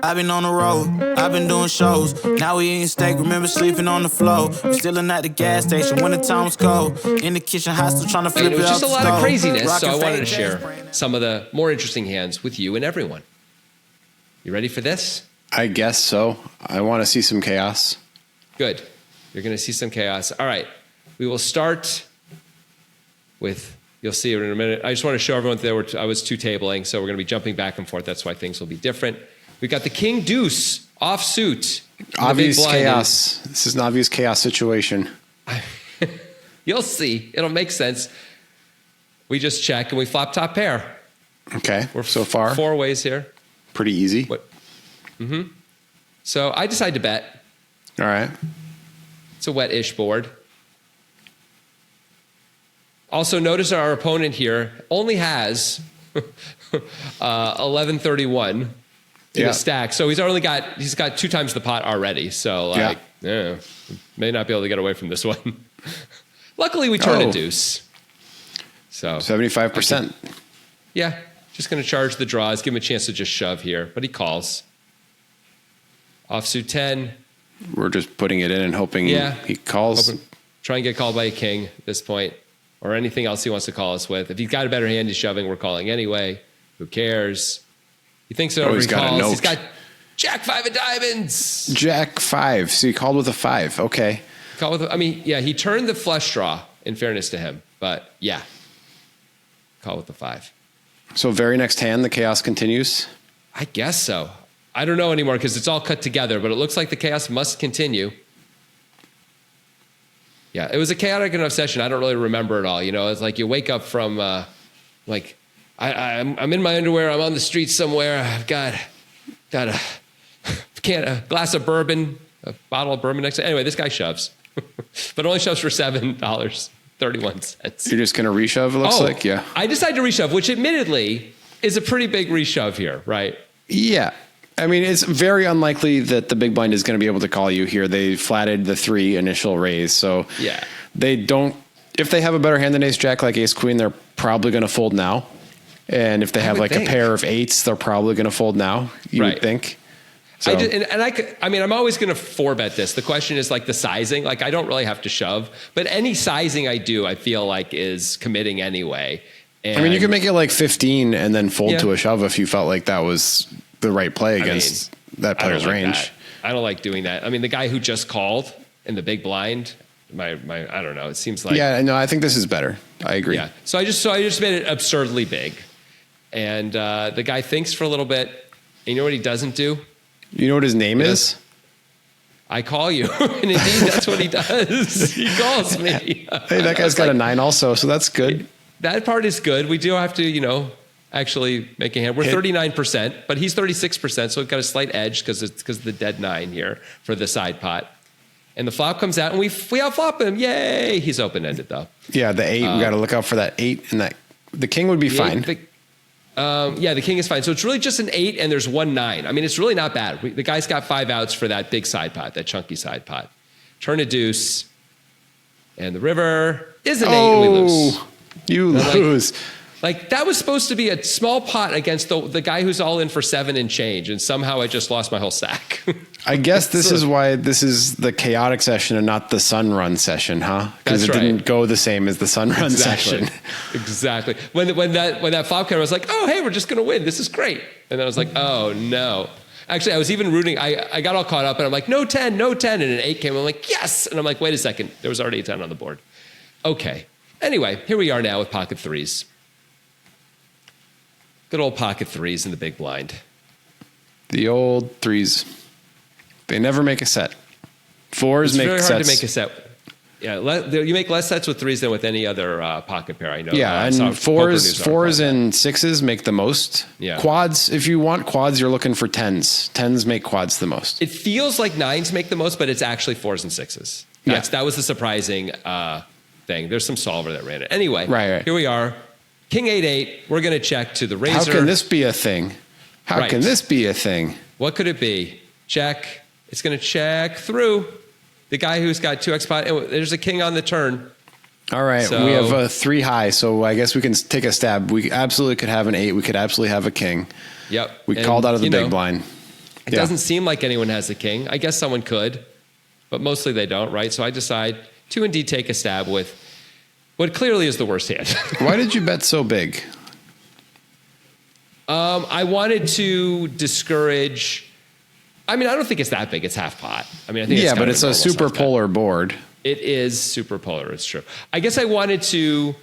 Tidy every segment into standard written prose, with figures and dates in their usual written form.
I've been on the road, I've been doing shows. Now we eating steak, remember sleeping on the floor. We still at the gas station when the time was cold. In the kitchen, hot still trying to flip it. It was just a lot of craziness, Rockin' so I wanted to fake share jazz. some of the more interesting hands with you and everyone. You ready for this? I guess so. I want to see some chaos. Good. You're going to see some chaos. All right. We will start with, you'll see it in a minute. I just want to show everyone that I was two-tabling, so we're going to be jumping back and forth. That's why things will be different. We've got the King Deuce offsuit. Obvious chaos. This is an obvious chaos situation. You'll see. It'll make sense. We just check and we flop top pair. Okay. We're so far 4 ways here. Pretty easy. What? Mm-hmm. So I decide to bet. All right. It's a wet-ish board. Also, notice our opponent here only has 1131 in a stack, so he's got 2 times the pot already. So may not be able to get away from this one. Luckily, we turned a deuce. So 75%. Yeah, just going to charge the draws, give him a chance to just shove here, but he calls. Offsuit 10. We're just putting it in and hoping he calls. Try and get called by a king at this point, or anything else he wants to call us with. If he's got a better hand, he's shoving. We're calling anyway. Who cares? He thinks it over. He's got a note. He's got Jack 5 of diamonds. Jack 5. So he called with a 5. Okay. He turned the flush draw, in fairness to him. But yeah, call with the 5. So very next hand, the chaos continues? I guess so. I don't know anymore because it's all cut together, but it looks like the chaos must continue. Yeah, it was a chaotic enough session. I don't really remember it all. You know, it's like you wake up from I'm in my underwear. I'm on the street somewhere. I've got a glass of bourbon, a bottle of bourbon next to. Anyway, this guy shoves, but only shoves for $7.31. You're just going to reshove, it looks like? Yeah. I decided to reshove, which admittedly is a pretty big reshove here, right? Yeah. I mean, it's very unlikely that the big blind is going to be able to call you here. They flatted the 3 initial raise. So they don't, if they have a better hand than ace jack, like ace queen, they're probably going to fold now. And if they have like a pair of 8s, they're probably going to fold now, you would think. So. I'm always going to 4-bet this. The question is like the sizing. Like I don't really have to shove, but any sizing I do, I feel like is committing anyway. And you could make it like 15 and then fold to a shove if you felt like that was the right play against that player's range. I don't like doing that. I mean, the guy who just called in the big blind, I don't know. It seems like I think this is better. I agree. Yeah. So I just made it absurdly big, and the guy thinks for a little bit. And you know what he doesn't do? You know what his name is? I call you, and indeed that's what he does. He calls me. Hey, that guy's got a 9 also, so that's good. That part is good. We do have to, actually make a hand. We're 39%, but he's 36%, so we've got a slight edge because of the dead 9 here for the side pot. And the flop comes out, and we outflop him. Yay! He's open-ended, though. Yeah, the 8, we got to look out for that 8, and the king would be fine. The king is fine. So it's really just an 8, and there's 1 9. I mean, it's really not bad. The guy's got 5 outs for that big side pot, that chunky side pot. Turn a deuce, and the river is an 8, and we lose. You lose. Like that was supposed to be a small pot against the guy who's all in for 7 and change, and somehow I just lost my whole stack. I guess this is why this is the chaotic session and not the sun run session, huh? Because it didn't go the same as the sun run session. Exactly. When that flop came, I was like, oh hey, we're just gonna win. This is great. And then I was like, oh no. Actually, I was even rooting. I got all caught up, and I'm like, no 10, and an 8 came. I'm like, yes. And I'm like, wait a second. There was already a 10 on the board. Okay. Anyway, here we are now with pocket 3s. Good old pocket 3s in the big blind. The old 3s. They never make a set. 4s make sets. It's very hard to make a set. Yeah, you make less sets with 3s than with any other pocket pair, I know. Yeah, and 4s and 6s make the most. Yeah. Quads, if you want quads, you're looking for 10s. 10s make quads the most. It feels like 9s make the most, but it's actually 4s and 6s. That was the surprising thing. There's some solver that ran it. Anyway, here we are. King 8-8. We're going to check to the razor. How can this be a thing? How can this be a thing? What could it be? Check. It's going to check through. The guy who's got 2x pot. There's a king on the turn. All right. We have a 3 high, so I guess we can take a stab. We absolutely could have an 8. We could absolutely have a king. Yep. We called out of the big blind. It doesn't seem like anyone has the king. I guess someone could, but mostly they don't, right? So I decide to indeed take a stab with what clearly is the worst hand. Why did you bet so big? I wanted to discourage. I mean, I don't think it's that big. It's half pot. I mean, I think but it's a super polar board. It is super polar. It's true. I guess I wanted to.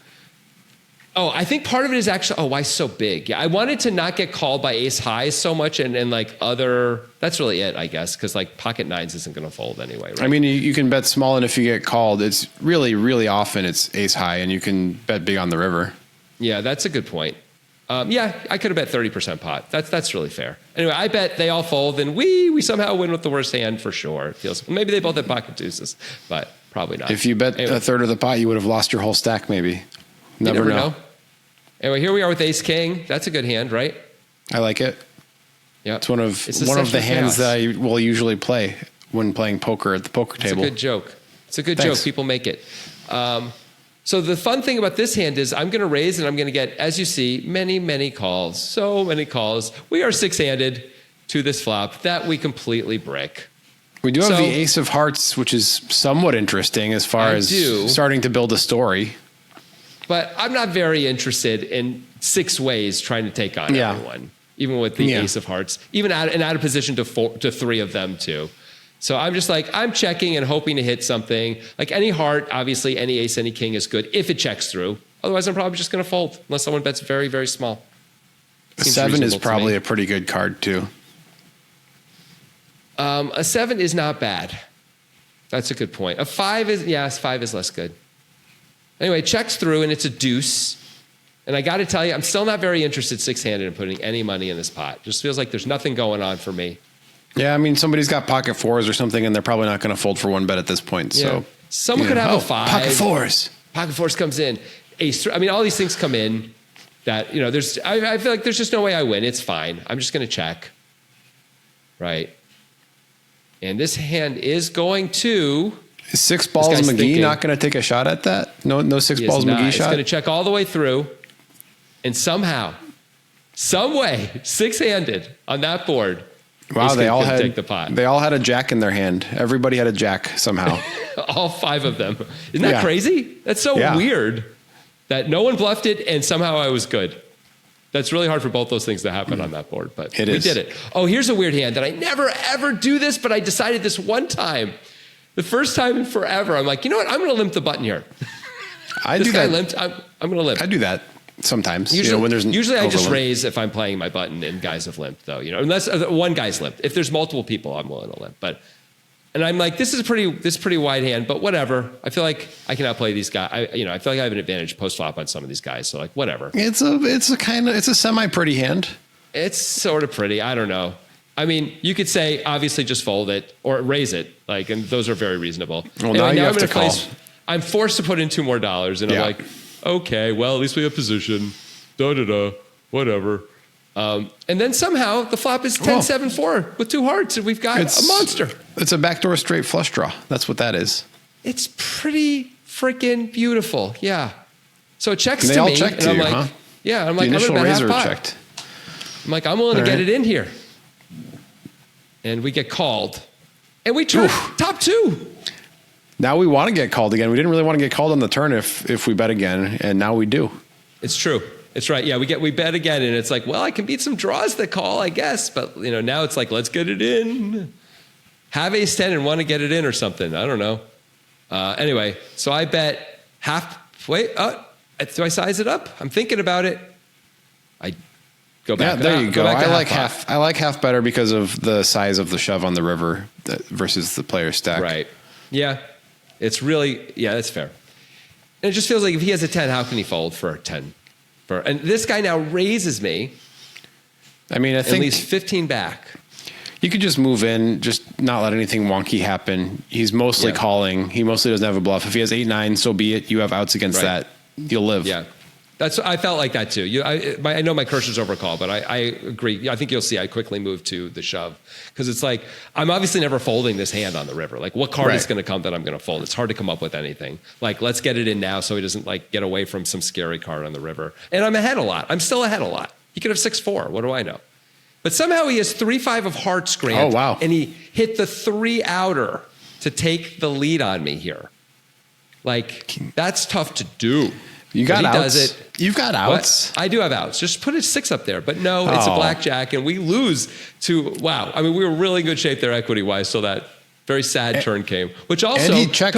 Oh, I think part of it is actually, why so big? Yeah, I wanted to not get called by ace high so much and like other, that's really it, I guess, because like pocket nines isn't going to fold anyway, right? I mean, you can bet small, and if you get called, it's really, really often it's ace high, and you can bet big on the river. Yeah, that's a good point. Yeah, I could have bet 30% pot. That's really fair. Anyway, I bet they all fold, and we somehow win with the worst hand for sure. It feels, maybe they both have pocket deuces, but probably not. If you bet a third of the pot, you would have lost your whole stack maybe. Never know. Anyway, here we are with ace king. That's a good hand, right? I like it. Yeah, it's one of the hands that I will usually play when playing poker at the poker table. It's a good joke. It's a good joke. People make it. So the fun thing about this hand is I'm going to raise and I'm going to get, as you see, many, many calls. So many calls. We are six-handed to this flop that we completely brick. We do have the ace of hearts, which is somewhat interesting as far as starting to build a story. But I'm not very interested in six ways trying to take on everyone, even with the ace of hearts, even out of position to three of them too. So I'm just like, I'm checking and hoping to hit something. Like any heart, obviously, any ace, any king is good if it checks through. Otherwise, I'm probably just going to fold unless someone bets very, very small. A 7 is probably a pretty good card too. A 7 is not bad. That's a good point. A 5 is, 5 is less good. Anyway, checks through and it's a deuce. And I got to tell you, I'm still not very interested six-handed in putting any money in this pot. Just feels like there's nothing going on for me. Yeah, I mean, somebody's got pocket fours or something, and they're probably not going to fold for one bet at this point. Yeah. So someone could have a 5. Pocket fours. Pocket fours comes in. Ace. I mean, all these things come in that, there's. I feel like there's just no way I win. It's fine. I'm just going to check. Right. And this hand is going to. Is six balls McGee not going to take a shot at that? No six balls McGee shot? He's going to check all the way through. And somehow, some way, six-handed on that board. Wow, they all had a jack in their hand. Everybody had a jack somehow. All 5 of them. Isn't that crazy? That's so weird that no one bluffed it and somehow I was good. That's really hard for both those things to happen on that board, but we did it. Oh, here's a weird hand that I never ever do this, but I decided this one time. The first time in forever, I'm like, you know what? I'm going to limp the button here. This guy limped. I'm going to limp. I do that sometimes. Usually I just raise if I'm playing my button and guys have limped, though. Unless one guy's limped. If there's multiple people, I'm willing to limp. And I'm like, this is pretty wide hand, but whatever. I feel like I can outplay these guys. I feel like I have an advantage post flop on some of these guys. So like, whatever. It's a semi pretty hand. It's sort of pretty. I don't know. I mean, you could say obviously just fold it or raise it, and those are very reasonable. Well, anyway, now you have to call. I'm forced to put in $2 more, and I'm like, okay, well, at least we have position. Whatever. And then somehow the flop is 10-7-4 with 2 hearts, and we've got a monster. It's a backdoor straight flush draw. That's what that is. It's pretty freaking beautiful. Yeah. So it checks to me. All checked to you, huh? Yeah. I'm like, the initial I'm razor checked. I'm like, I'm willing to get it in here. And we get called. And we turn top 2. Now we want to get called again. We didn't really want to get called on the turn if we bet again, and now we do. It's true. It's right. Yeah, we bet again, and it's like, well, I can beat some draws that call, I guess. But now it's like, let's get it in. Have ace 10 and want to get it in or something. I don't know. Anyway, so I bet half. Wait, do I size it up? I'm thinking about it. I go back. Yeah, there you go. I like half. I like half better because of the size of the shove on the river versus the player stack. Right. Yeah. It's really, that's fair. And it just feels like if he has a 10, how can he fold for a 10? And this guy now raises me. I mean, I think at least 15 back. You could just move in, just not let anything wonky happen. He's mostly calling. He mostly doesn't have a bluff. If he has 8-9, so be it. You have outs against that. You'll live. Yeah. I felt like that too. I know my cursor's overcall, but I agree. I think you'll see I quickly move to the shove because it's like I'm obviously never folding this hand on the river. Like what card is going to come that I'm going to fold? It's hard to come up with anything. Like let's get it in now so he doesn't like get away from some scary card on the river. And I'm ahead a lot. I'm still ahead a lot. He could have 6-4. What do I know? But somehow he has 3-5 of hearts, Grant. Oh, wow. And he hit the 3 outer to take the lead on me here. Like, that's tough to do. You got outs. Does it. You've got outs. What? I do have outs. Just put a 6 up there. But no, it's a blackjack, and we lose to, wow. I mean, we were really in good shape there equity-wise, so that very sad turn came, which also and he check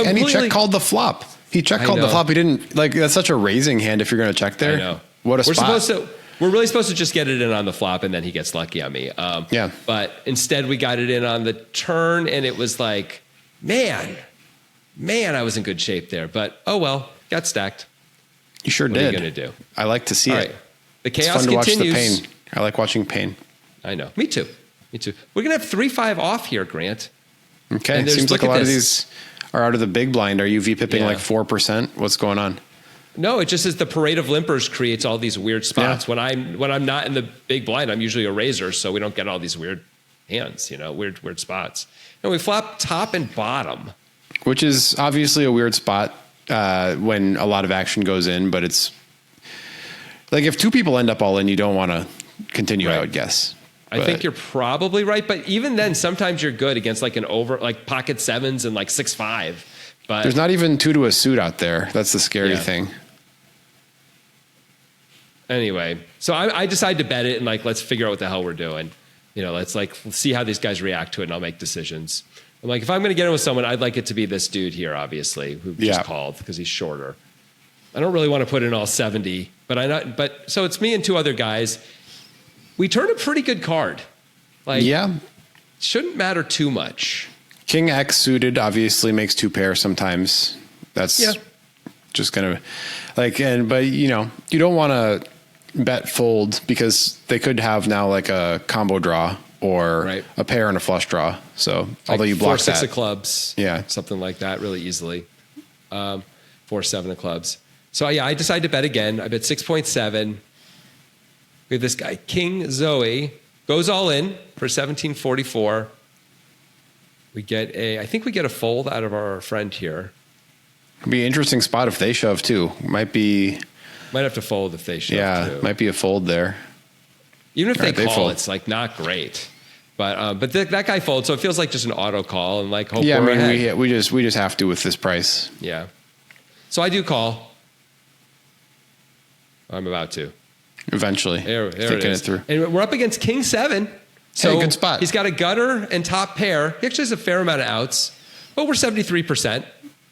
called the flop. He called the flop. He didn't, like, that's such a raising hand if you're going to check there. I know. What a spot. We're really supposed to just get it in on the flop, and then he gets lucky on me. Yeah. But instead, we got it in on the turn, and it was like, man, I was in good shape there. But, oh well, got stacked. You sure what did. What are you going to do? I like to see All it. Right. The chaos it's fun continues. To watch the pain. I like watching pain. I know. Me too. We're going to have 3-5 off here, Grant. Okay. It seems like a lot of these are out of the big blind. Are you VPipping like 4%? What's going on? No, it just is the parade of limpers creates all these weird spots. Yeah. When I'm not in the big blind, I'm usually a raiser, so we don't get all these weird hands, weird spots. And we flop top and bottom. Which is obviously a weird spot when a lot of action goes in, but it's like if 2 people end up all in, you don't want to continue, right. I would guess. I think you're probably right, but even then, sometimes you're good against like like pocket 7s and like 6-5. But there's not even 2 to a suit out there. That's the scary thing. Anyway, so I decided to bet it and like, let's figure out what the hell we're doing. Let's see how these guys react to it and I'll make decisions. I'm like, if I'm going to get in with someone, I'd like it to be this dude here, obviously, who just called because he's shorter. I don't really want to put in all 70, but so it's me and 2 other guys. We turned a pretty good card. Shouldn't matter too much. King X suited obviously makes 2 pairs sometimes. That's just going to but you don't want to bet fold because they could have now like a combo draw or a pair and a flush draw. So although you block 4-6 of clubs, yeah, something like that really easily. 4-7 of clubs. So I decided to bet again. I bet 6.7. We have this guy, King Zoe, goes all in for 1744. I think we get a fold out of our friend here. It'd be an interesting spot if they shove too. Might have to fold if they shove too. Might be a fold there. Even if they call, it's like not great. But that guy folds, so it feels like just an auto call and like hope we're ahead. we just have to with this price. Yeah. So I do call. I'm about to. Eventually. There thinking it through. And we're up against King 7. So good spot. He's got a gutter and top pair. He actually has a fair amount of outs. But we're 73%.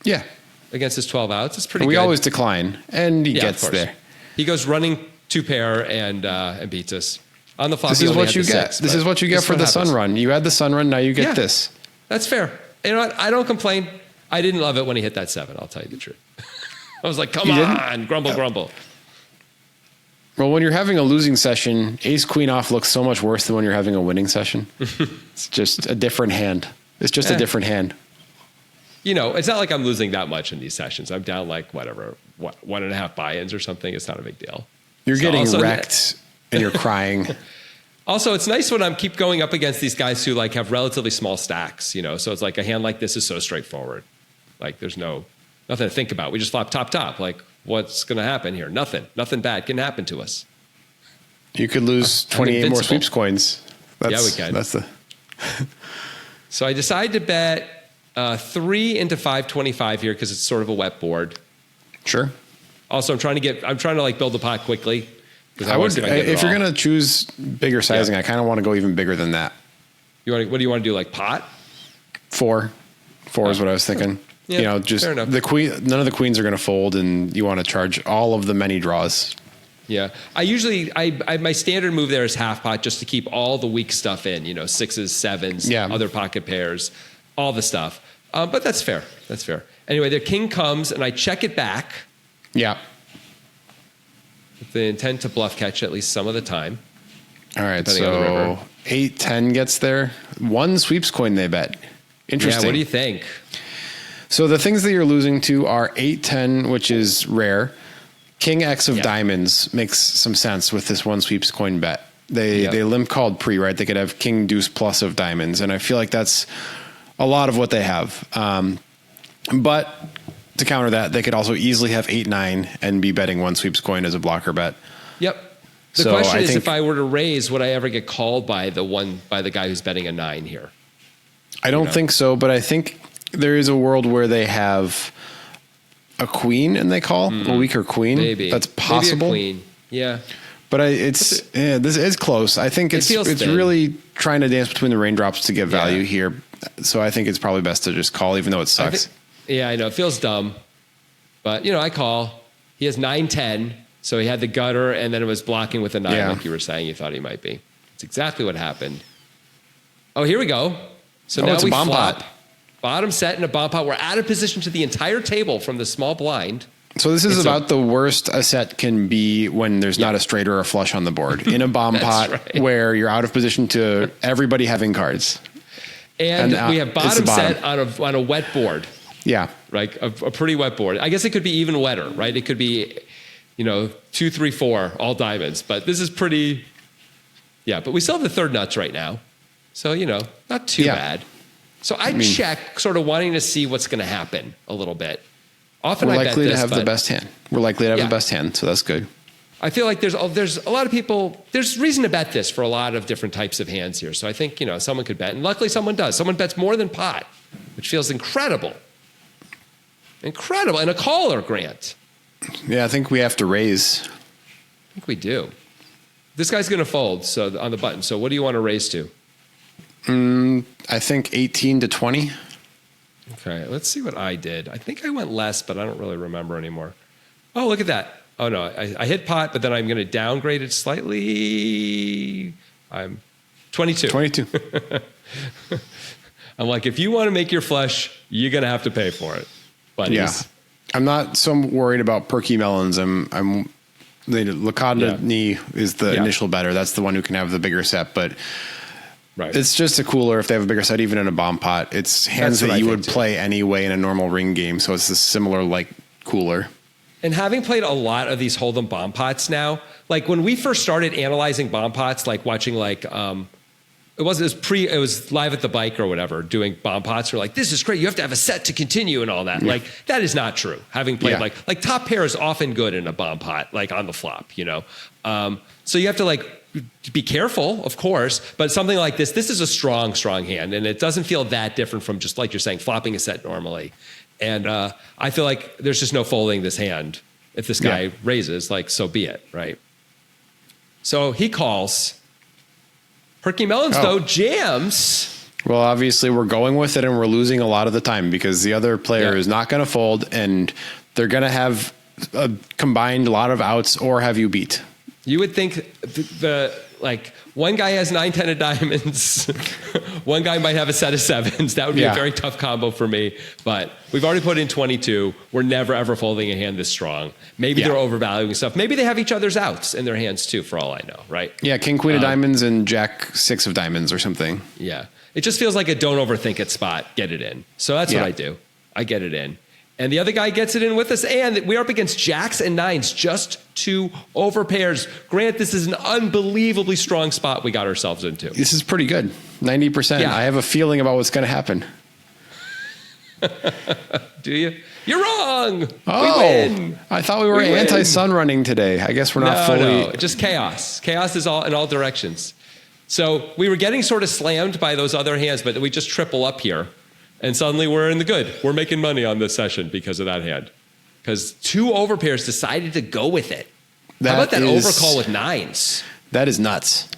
Yeah. Against his 12 outs. It's pretty good. We always decline. And he gets there. He goes running 2 pair and beats us. On the flop, this is what you get. This is what you get for the sun run. You had the sun run, now you get this. That's fair. You know what? I don't complain. I didn't love it when he hit that 7. I'll tell you the truth. I was like, come on, grumble. Well, when you're having a losing session, ace queen off looks so much worse than when you're having a winning session. It's just a different hand. It's just a different hand. It's not like I'm losing that much in these sessions. I'm down like whatever, 1.5 buy-ins or something. It's not a big deal. You're getting wrecked and you're crying. Also, it's nice when I keep going up against these guys who like have relatively small stacks, So it's like a hand like this is so straightforward. Like there's nothing to think about. We just flop top. Like what's going to happen here? Nothing bad can happen to us. You could lose 28 more sweeps coins. We can. So I decided to bet 3 into 525 here because it's sort of a wet board. Sure. Also, I'm trying to like build the pot quickly. I would, if you're going to choose bigger sizing, I kind of want to go even bigger than that. What do you want to do? Like pot? 4 is what I was thinking. Yeah, just the queen. None of the queens are going to fold, and you want to charge all of the many draws. Yeah, I usually my standard move there is half pot just to keep all the weak stuff in. 6s, 7s, other pocket pairs, all the stuff. But that's fair. Anyway, the king comes, and I check it back. Yeah. With the intent to bluff catch at least some of the time. All right, so 8-10 gets there. 1 sweeps coin they bet. Interesting. Yeah, what do you think? So the things that you're losing to are 8-10, which is rare. King X of diamonds makes some sense with this 1 sweeps coin bet. They limp called pre, right? They could have king deuce plus of diamonds, and I feel like that's a lot of what they have. But to counter that, they could also easily have 8-9 and be betting 1 sweeps coin as a blocker bet. Yep. The question is, if I were to raise, would I ever get called by the guy who's betting a 9 here? I don't think so, but I think there is a world where they have a queen and they call a weaker queen. Maybe that's possible. Maybe a queen. Yeah. But this is close. I think it's really trying to dance between the raindrops to get value here. So I think it's probably best to just call, even though it sucks. I know it feels dumb, but I call. He has 9-10, so he had the gutter, and then it was blocking with a 9, like you were saying. You thought he might be. It's exactly what happened. Oh, here we go. So now we flop. Pot. Bottom set in a bomb pot. We're out of position to the entire table from the small blind. So this is about the worst a set can be when there's not a straight or a flush on the board. In a bomb pot where you're out of position to everybody having cards. And we have bottom set on a wet board. Yeah. Right? A pretty wet board. I guess it could be even wetter, right? It could be, 2, 3, 4, all diamonds. But this is pretty... Yeah, but we still have the third nuts right now. So, not too bad. So I check, sort of wanting to see what's going to happen a little bit. Often we're likely to have the best hand. We're likely to have the best hand, so that's good. I feel like there's a lot of people, there's reason to bet this for a lot of different types of hands here. So I think, someone could bet. And luckily someone does. Someone bets more than pot, which feels incredible. Incredible. And a caller, Grant. Yeah, I think we have to raise. I think we do. This guy's going to fold on the button. So what do you want to raise to? I think 18 to 20. Okay, let's see what I did. I think I went less, but I don't really remember anymore. Oh, look at that. Oh, no, I hit pot, but then I'm going to downgrade it slightly. I'm 22. 22. I'm like, if you want to make your flush, you're going to have to pay for it. Buddies. Yeah. I'm not so worried about perky melons. The Lacadni is the initial better. That's the one who can have the bigger set, but... Right. It's just a cooler if they have a bigger set, even in a bomb pot. It's hands that you would play anyway in a normal ring game, so it's a similar cooler. And having played a lot of these Hold'em bomb pots now, like when we first started analyzing bomb pots, like watching it was Live at the Bike or whatever, doing bomb pots. We're like, this is great. You have to have a set to continue and all that. Like that is not true. Having played like top pair is often good in a bomb pot, like on the flop, So you have to be careful, of course, but something like this is a strong, strong hand, and it doesn't feel that different from just like you're saying, flopping a set normally. And I feel like there's just no folding this hand. If this guy raises, so be it, right? So he calls. Perky Melons, though, jams. Well, obviously we're going with it, and we're losing a lot of the time because the other player is not going to fold, and they're going to have a combined lot of outs or have you beat. You would think one guy has 9-10 of diamonds. One guy might have a set of sevens. That would be a very tough combo for me. But we've already put in 22. We're never, ever folding a hand this strong. Maybe they're overvaluing stuff. Maybe they have each other's outs in their hands too, for all I know, right? Yeah, king, queen of diamonds and jack, 6 of diamonds or something. Yeah. It just feels like a don't overthink it spot. Get it in. So that's what I do. I get it in. And the other guy gets it in with us. And we're up against jacks and nines, just 2 overpairs. Grant, this is an unbelievably strong spot we got ourselves into. This is pretty good. 90%. Yeah. I have a feeling about what's going to happen. Do you? You're wrong. Oh, we win. I thought we were anti-sun running today. I guess we're not fully. No, just chaos. Chaos is in all directions. So we were getting sort of slammed by those other hands, but we just triple up here. And suddenly we're in the good. We're making money on this session because of that hand. Because 2 overpairs decided to go with it. How about that overcall with 9s? That is nuts.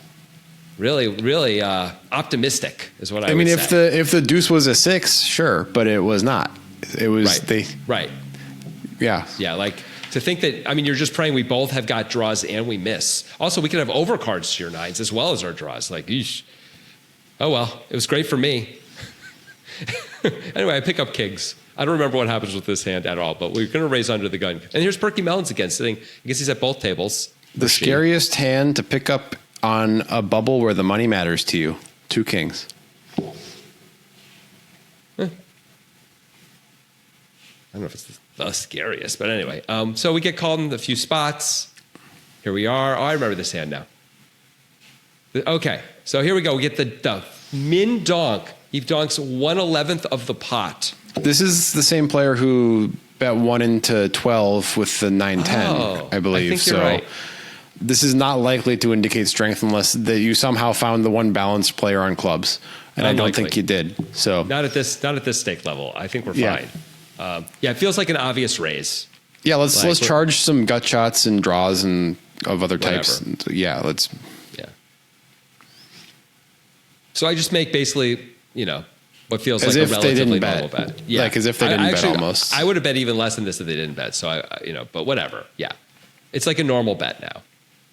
Really, really optimistic is what I would say. If the deuce was a 6, sure, but it was not. It was right. Yeah. Yeah, to think that, you're just praying we both have got draws and we miss. Also, we could have overcards to your 9s as well as our draws. Eesh. Oh well, it was great for me. Anyway, I pick up kings. I don't remember what happens with this hand at all, but we're going to raise under the gun. And here's Perky Melons again, sitting. I guess he's at both tables. The scariest hand to pick up on a bubble where the money matters to you. 2 kings. I don't know if it's the scariest, but anyway. So we get called in a few spots. Here we are. Oh, I remember this hand now. Okay, so here we go. We get the min donk. He donks 1/11 of the pot. This is the same player who bet 1 into 12 with the 9-10, I believe. I think you're right. this is not likely to indicate strength unless that you somehow found the one balanced player on clubs. And I don't think you did. So not at this stake level. I think we're fine. It feels like an obvious raise. Yeah, let's charge some gut shots and draws and of other types. Whatever. Yeah, let's. Yeah. So I just make basically, what feels as like if a relatively they normal didn't bet. Yeah, like as if they didn't bet almost. I would have bet even less than this if they didn't bet. So but whatever. Yeah, it's like a normal bet now,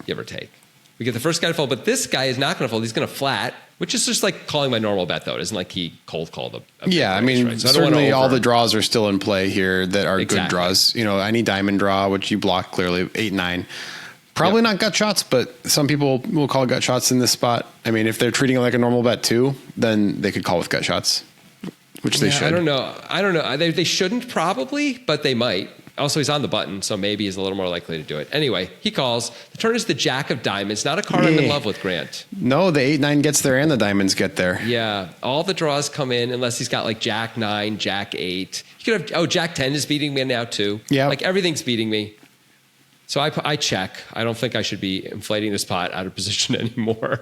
give or take. We get the first guy to fold, but this guy is not going to fold. He's going to flat, which is just like calling my normal bet, though. It isn't like he cold called a yeah, I mean, right? So certainly all the draws are still in play here that are good draws. Any diamond draw, which you block clearly, 8-9. Probably not gut shots, but some people will call gut shots in this spot. I mean, if they're treating it like a normal bet too, then they could call with gut shots, which they should. I don't know. They shouldn't probably, but they might. Also, he's on the button, so maybe he's a little more likely to do it. Anyway, he calls. The turn is the jack of diamonds, not a card I'm in love with, Grant. No, the 8-9 gets there and the diamonds get there. Yeah, all the draws come in unless he's got like jack 9, jack 8. You could have, jack 10 is beating me now too. Yeah. Like everything's beating me. So I check. I don't think I should be inflating this pot out of position anymore.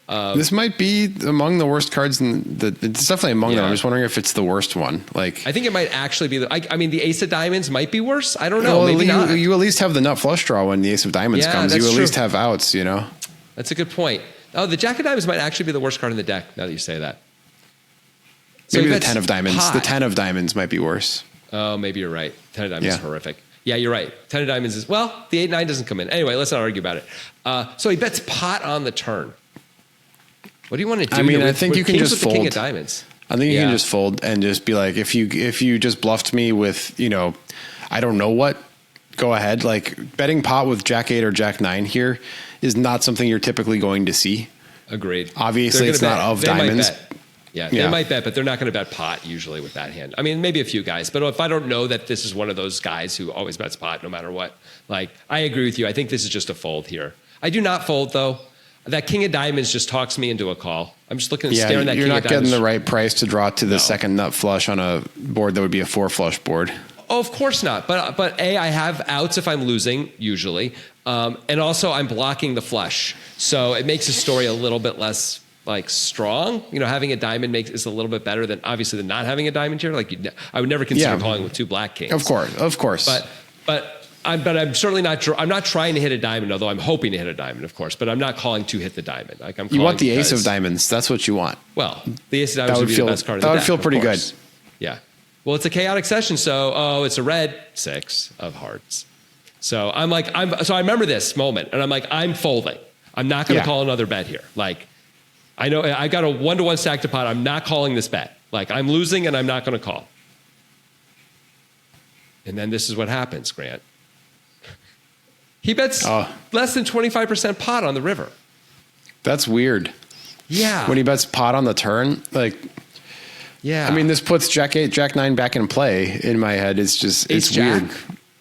This might be among the worst cards. It's definitely among them. I'm just wondering if it's the worst one. Like, I think it might actually be. I mean, the ace of diamonds might be worse. I don't know. Well, maybe not. You at least have the nut flush draw when the ace of diamonds comes. You at least have outs. That's a good point. Oh, the jack of diamonds might actually be the worst card in the deck. Now that you say that. So maybe the 10 of diamonds. Pot. The 10 of diamonds might be worse. Oh, maybe you're right. 10 of diamonds is horrific. Yeah, you're right. 10 of diamonds is, well, the 8-9 doesn't come in. Anyway, let's not argue about it. So he bets pot on the turn. What do you want to do? I mean, I think you can just fold. The king of diamonds. I think you can just fold and just be like, if you just bluffed me with, I don't know what, go ahead. Like betting pot with jack 8 or jack 9 here is not something you're typically going to see. Agreed. Obviously, it's not of diamonds. Yeah, they might bet, but they're not going to bet pot usually with that hand. I mean, maybe a few guys, but if I don't know that this is one of those guys who always bets pot no matter what, like, I agree with you. I think this is just a fold here. I do not fold, though. That king of diamonds just talks me into a call. I'm just looking and staring at that king of diamonds. You're not getting the right price to draw to the second nut flush on a board that would be a 4 flush board. Oh, of course not. But I have outs if I'm losing, usually. And also, I'm blocking the flush. So it makes the story a little bit less strong. Having a diamond is a little bit better than not having a diamond here. I would never consider calling with 2 black kings. Of course. But I'm certainly not. I'm not trying to hit a diamond, although I'm hoping to hit a diamond, of course. But I'm not calling to hit the diamond. You want the ace of diamonds. That's what you want. Well, the ace of diamonds would be the best card in the deck. That would feel pretty good. Yeah. Well, it's a chaotic session, so it's a red 6 of hearts. So so I remember this moment, and I'm like, I'm folding. I'm not going to call another bet here. I know I got a 1-to-1 stack to pot. I'm not calling this bet. I'm losing and I'm not going to call. And then this is what happens, Grant. He bets less than 25% pot on the river. That's weird. Yeah. When he bets pot on the turn, I mean, this puts jack 8, jack 9 back in play in my head. It's just, it's weird.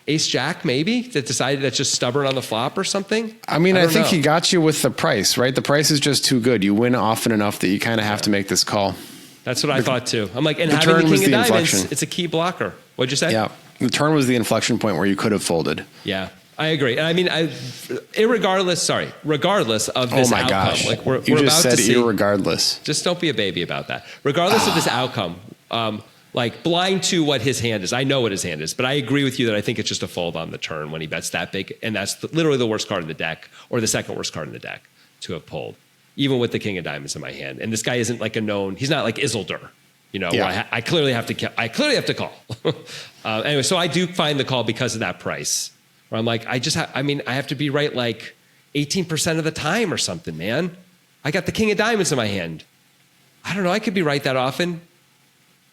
Ace jack, maybe, that decided that's just stubborn on the flop or something. I mean, I think he got you with the price, right? The price is just too good. You win often enough that you kind of have to make this call. That's what I thought too. I'm like, and having the king of diamonds, it's a key blocker. What'd you say? Yeah. The turn was the inflection point where you could have folded. Yeah, I agree. And I mean, regardless of this outcome, gosh. We're you just about said to see, irregardless. Just don't be a baby about that. Regardless of this outcome, blind to what his hand is. I know what his hand is, but I agree with you that I think it's just a fold on the turn when he bets that big. And that's literally the worst card in the deck, or the second worst card in the deck to have pulled, even with the king of diamonds in my hand. And this guy isn't he's not like Isildur, where I clearly have to call. Anyway, so I do find the call because of that price, where I'm like, I have to be right 18% of the time or something, man. I got the king of diamonds in my hand. I don't know. I could be right that often.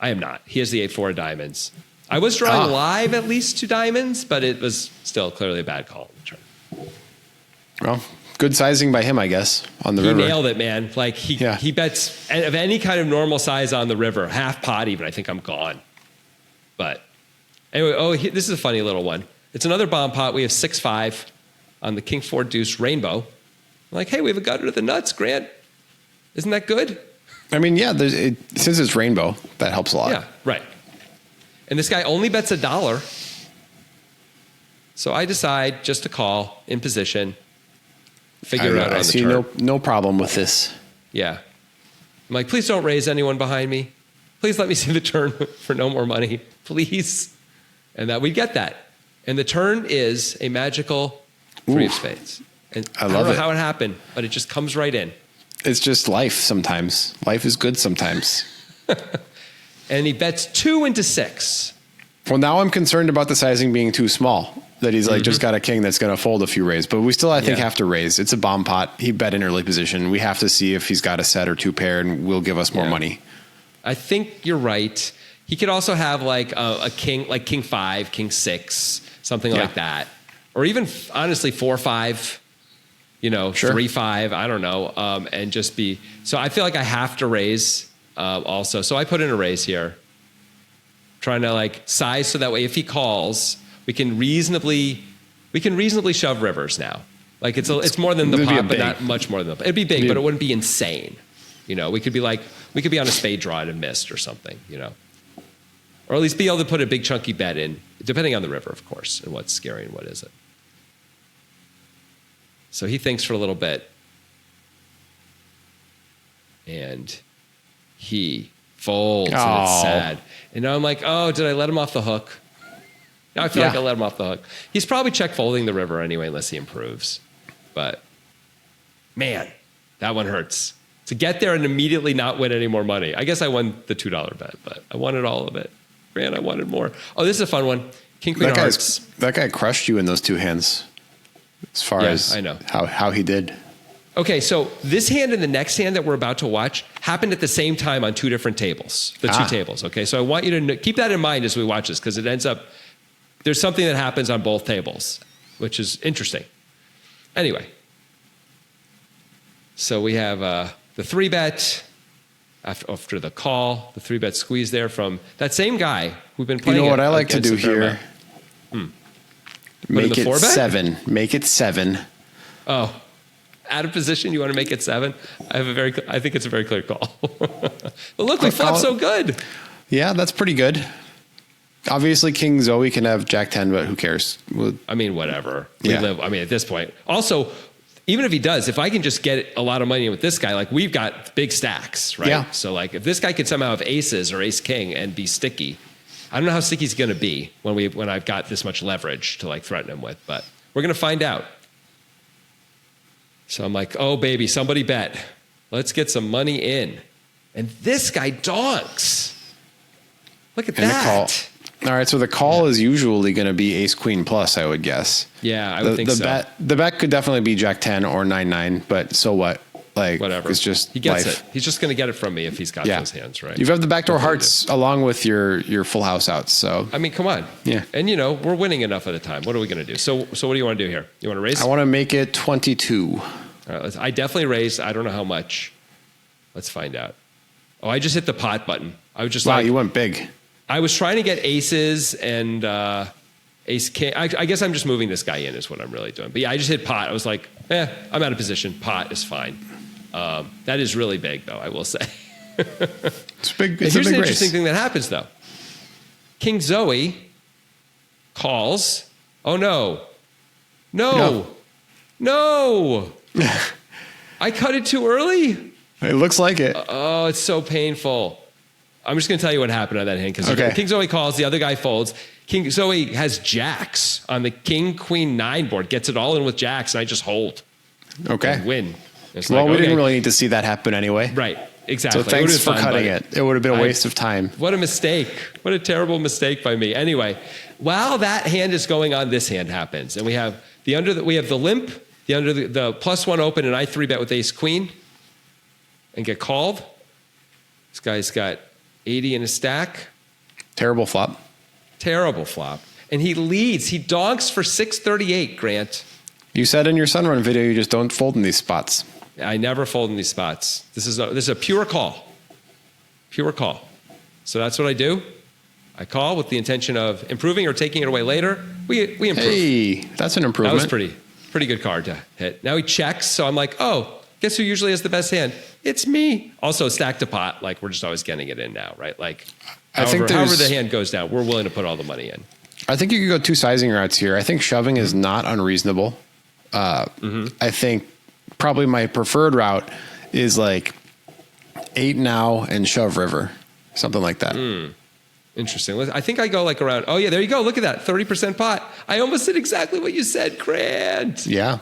I am not. He has the 8-4 of diamonds. I was drawing live at least 2 diamonds, but it was still clearly a bad call in the turn. Well, good sizing by him, I guess, on the river. He nailed it, man. He bets of any kind of normal size on the river, half pot even. I think I'm gone. But anyway, this is a funny little one. It's another bomb pot. We have 6-5 on the king 4 deuce rainbow. I'm like, hey, we have a gutter to the nuts, Grant. Isn't that good? I mean, yeah, since it's rainbow, that helps a lot. Yeah, right. And this guy only bets $1. So I decide just to call in position. figure it out on the see turn. no problem with this. Yeah. I'm like, please don't raise anyone behind me. Please let me see the turn for no more money, please. And that we get that. And the turn is a magical 3 of spades. And I don't know how it happened, but it just comes right in. It's just life sometimes. Life is good sometimes. And he bets 2 into 6. Well, now I'm concerned about the sizing being too small. That he's like just got a king that's going to fold a few raise. But we still, I think, have to raise. It's a bomb pot. He bet in early position. We have to see if he's got a set or 2 pair and will give us more money. I think you're right. He could also have like a king, like king 5, king 6, something like that. Or even, honestly, 4-5, 3-5, I don't know. And just be, so I feel like I have to raise also. So I put in a raise here. Trying to like size so that way if he calls, we can reasonably shove rivers now. Like it's more than the pot, but not much more than the pot. It'd be big, but it wouldn't be insane. We could be on a spade draw and a missed or something, or at least be able to put a big chunky bet in, depending on the river, of course, and what's scary and what isn't. So he thinks for a little bit, and he folds, and it's sad. And now I'm like, oh, did I let him off the hook? Now I feel like I let him off the hook. He's probably check folding the river anyway, unless he improves. But man, that one hurts. To get there and immediately not win any more money. I guess I won the $2 bet, but I wanted all of it. Man, I wanted more. Oh, this is a fun one. King, Queen of Hearts. That guy crushed you in those 2 hands. As far as I know how he did. Okay, so this hand and the next hand that we're about to watch happened at the same time on 2 different tables, the 2 tables, okay? So I want you to keep that in mind as we watch this because it ends up, there's something that happens on both tables, which is interesting. Anyway, so we have the 3-bet after the call, the 3-bet squeeze there from that same guy who've been playing. You know what I like to do here? Make it 7. Make it 7. Oh. Out of position, you want to make it 7? I think it's a very clear call. But look, we flop so good. Yeah, that's pretty good. Obviously, King Zoe can have Jack 10, but who cares? Whatever. At this point. Also, even if he does, if I can just get a lot of money with this guy, like we've got big stacks, right? Yeah. So like if this guy could somehow have aces or ace king and be sticky, I don't know how sticky he's going to be when I've got this much leverage to like threaten him with, but we're going to find out. So I'm like, oh, baby, somebody bet. Let's get some money in. And this guy donks. Look at that. All right, so the call is usually going to be ace queen plus, I would guess. Yeah, I would think so. The bet could definitely be Jack 10 or 9-9, but so what? Like, whatever. It's just he gets life. It. He's just going to get it from me if he's got those hands, right? You have the backdoor hearts along with your full house outs. So I mean, come on. Yeah. And we're winning enough at the time. What are we going to do? So what do you want to do here? You want to raise? I want to make it 22. All right, I definitely raised. I don't know how much. Let's find out. Oh, I just hit the pot button. I was just you went big. I was trying to get aces and ace king. I guess I'm just moving this guy in is what I'm really doing. But yeah, I just hit pot. I was like, I'm out of position. Pot is fine. That is really big, though, I will say. It's big. Here's an interesting thing that happens, though. King Zoe calls. Oh, no. No. I cut it too early? It looks like it. Oh, it's so painful. I'm just going to tell you what happened on that hand. Because King Zoe calls, the other guy folds. King Zoe has jacks on the king, queen, 9 board. Gets it all in with jacks, and I just hold. Okay. And win. Well, we didn't really need to see that happen anyway. Right. Exactly. So thanks for cutting it. It would have been a waste of time. What a mistake. What a terrible mistake by me. Anyway, while that hand is going on, this hand happens. And we have the limp, the +1 open, and I 3-bet with ace queen and get called. This guy's got 80 in his stack. Terrible flop. And he leads. He donks for 638, Grant. You said in your Sunrun video you just don't fold in these spots. I never fold in these spots. This is a pure call. Pure call. So that's what I do. I call with the intention of improving or taking it away later. We improve. Hey, that's an improvement. That was pretty good card to hit. Now he checks, so I'm like, oh, guess who usually has the best hand? It's me. Also, stack to pot, like we're just always getting it in now, right? Like, however the hand goes down, we're willing to put all the money in. I think you could go 2 sizing routes here. I think shoving is not unreasonable. I think probably my preferred route is like 8 now and shove river, something like that. Interesting. I think I go like around, oh yeah, there you go. Look at that, 30% pot. I almost did exactly what you said, Grant. Yeah.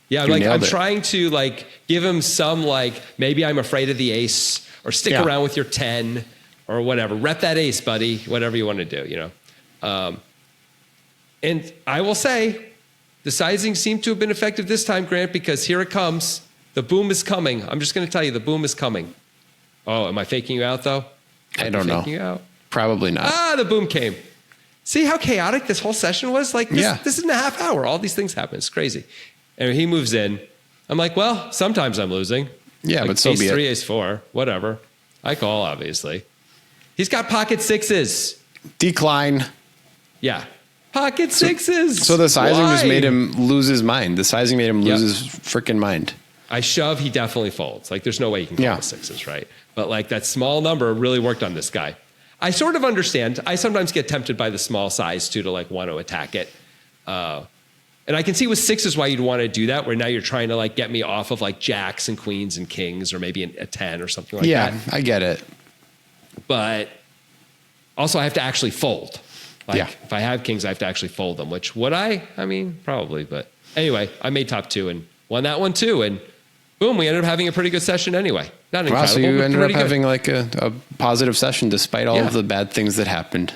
Yeah, I'm trying to like give him some like, maybe I'm afraid of the ace, or stick around with your 10 or whatever. Rep that ace, buddy, whatever you want to do, you know. And I will say, the sizing seemed to have been effective this time, Grant, because here it comes. The boom is coming. I'm just going to tell you, the boom is coming. Oh, am I faking you out, though? I don't know. Faking you out? Probably not. The boom came. See how chaotic this whole session was? Like, this isn't a half hour. All these things happen. It's crazy. And he moves in. I'm like, well, sometimes I'm losing. Yeah, like, but so be it. Ace 3, Ace 4, whatever. I call, obviously. He's got pocket sixes. Decline. Yeah. Pocket sixes. So the sizing just made him lose his mind. The sizing made him lose his freaking mind. I shove, he definitely folds. Like, there's no way he can call the sixes, right? But like that small number really worked on this guy. I sort of understand. I sometimes get tempted by the small size too, to like want to attack it. And I can see with sixes why you'd want to do that, where now you're trying to like get me off of like jacks and queens and kings, or maybe a 10 or something like that. Yeah, I get it. But also I have to actually fold. Like if I have kings, I have to actually fold them, which would I? I mean, probably. But anyway, I made top 2 and won that one too. And boom, we ended up having a pretty good session anyway. Not incredible, so you ended up good. having like a positive session despite all of the bad things that happened.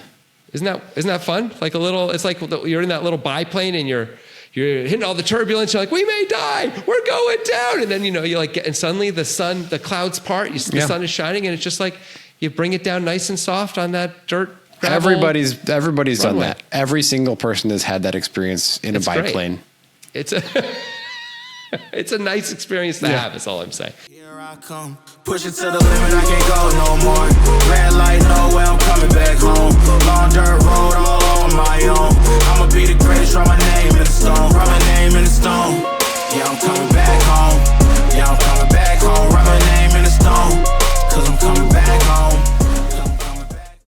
Isn't that fun? Like a little, it's like you're in that little biplane and you're hitting all the turbulence. You're like, we may die. We're going down. And then, you like and suddenly the clouds part. The sun is shining, and it's just like you bring it down nice and soft on that dirt. Gravel Everybody's done that. Every single person has had that experience in a biplane. It's a nice experience to have. Is all I'm saying. Here I come, pushing to the limit, I can't go no more.